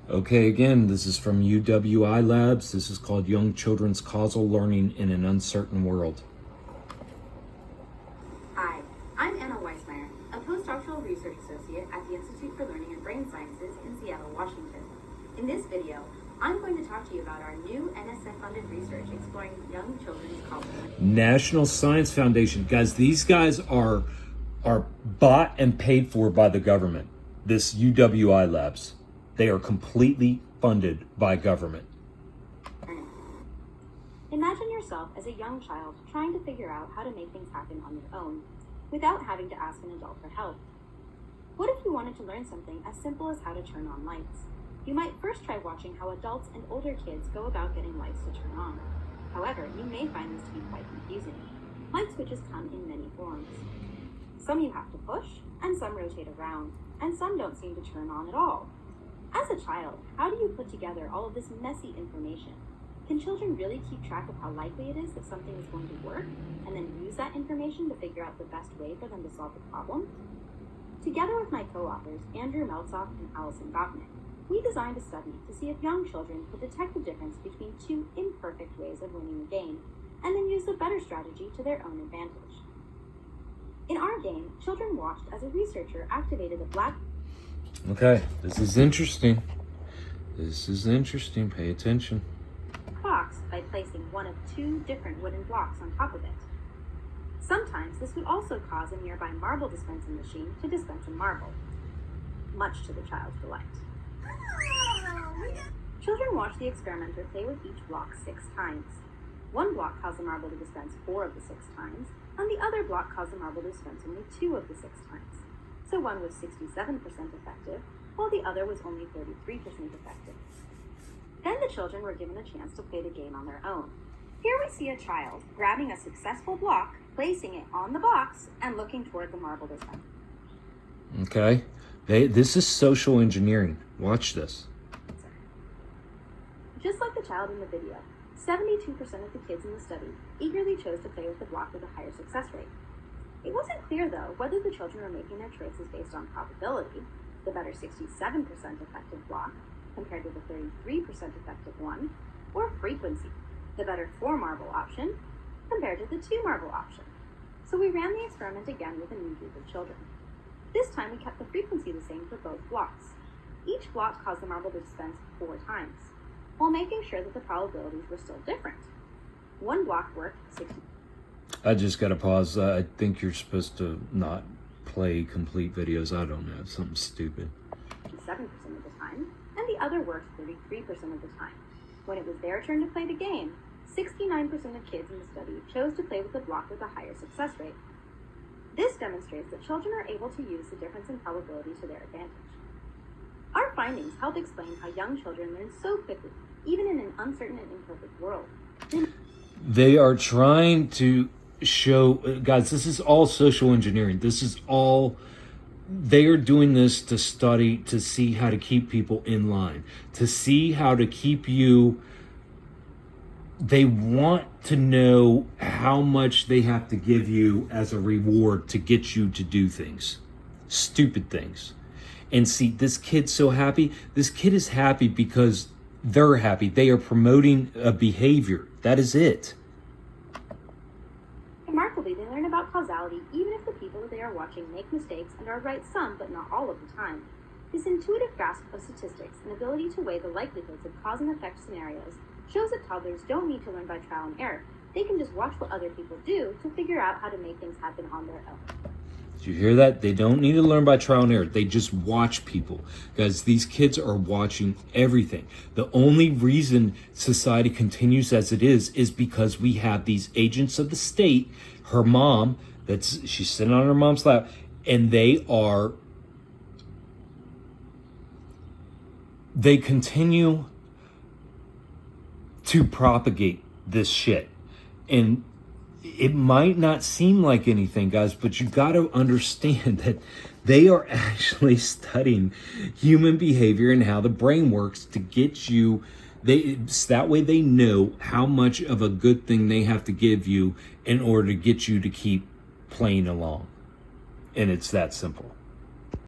Okay, again, this is from UWI Labs. This is called Young Children's Causal Learning in an Uncertain World. Hi, I'm Anna Weismeyer, a postdoctoral research associate at the Institute for Learning and Brain Sciences in Seattle, Washington. In this video, I'm going to talk to you about our new NSF-funded research exploring young children's causal learning. National Science Foundation. Guys, these guys are bought and paid for by the government. This UWI Labs. They are completely funded by government. Imagine yourself as a young child trying to figure out how to make things happen on your own without having to ask an adult for help. What if you wanted to learn something as simple as how to turn on lights? You might first try watching how adults and older kids go about getting lights to turn on. However, you may find this to be quite confusing. Light switches come in many forms. Some you have to push, and some rotate around, and some don't seem to turn on at all. As a child, how do you put together all of this messy information? Can children really keep track of how likely it is that something is going to work, and then use that information to figure out the best way for them to solve the problem? Together with my co-authors, Andrew Meltzoff and Allison Gottman, we designed a study to see if young children could detect the difference between two imperfect ways of winning a game, and then use the better strategy to their own advantage. In our game, children watched as a researcher activated a black... Okay, this is interesting. This is interesting. Pay attention. Box by placing one of two different wooden blocks on top of it. Sometimes this would also cause a nearby marble dispensing machine to dispense a marble, much to the child's delight. Children watch the experimenter play with each block 6 times. One block caused the marble to dispense 4 of the 6 times, and the other block caused the marble to dispense only 2 of the 6 times. So one was 67% effective, while the other was only 33% effective. Then the children were given a chance to play the game on their own. Here we see a child grabbing a successful block, placing it on the box, and looking toward the marble dispenser. Okay, this is social engineering. Watch this. Just like the child in the video, 72% of the kids in the study eagerly chose to play with the block with a higher success rate. It wasn't clear, though, whether the children were making their choices based on probability, the better 67% effective block compared with the 33% effective one, or frequency, the better 4 marble option compared to the 2 marble option. So we ran the experiment again with a new group of children. This time we kept the frequency the same for both blocks. Each block caused the marble to dispense 4 times, while making sure that the probabilities were still different. One block worked 60. I just got to pause. I think you're supposed to not play complete videos. I don't know, something stupid. 7% of the time, and the other worked 33% of the time. When it was their turn to play the game, 69% of kids in the study chose to play with the block with a higher success rate. This demonstrates that children are able to use the difference in probability to their advantage. Our findings help explain how young children learn so quickly, even in an uncertain and imperfect world. They are trying to show, guys, this is all social engineering. This is all, they are doing this to study, to see how to keep people in line, to see how to keep you. They want to know how much they have to give you as a reward to get you to do things, stupid things. And see, this kid's so happy. This kid is happy because they're happy. They are promoting a behavior. That is it. Remarkably, they learn about causality even if the people that they are watching make mistakes and are right some but not all of the time. This intuitive grasp of statistics and ability to weigh the likelihoods of cause and effect scenarios shows that toddlers don't need to learn by trial and error. They can just watch what other people do to figure out how to make things happen on their own. Did you hear that? They don't need to learn by trial and error. They just watch people. Guys, these kids are watching everything. The only reason society continues as it is because we have these agents of the state, her mom, she's sitting on her mom's lap, and they continue to propagate this shit. And it might not seem like anything, guys, but you got to understand that they are actually studying human behavior and how the brain works to get you. That way they know how much of a good thing they have to give you in order to get you to keep playing along. And it's that simple.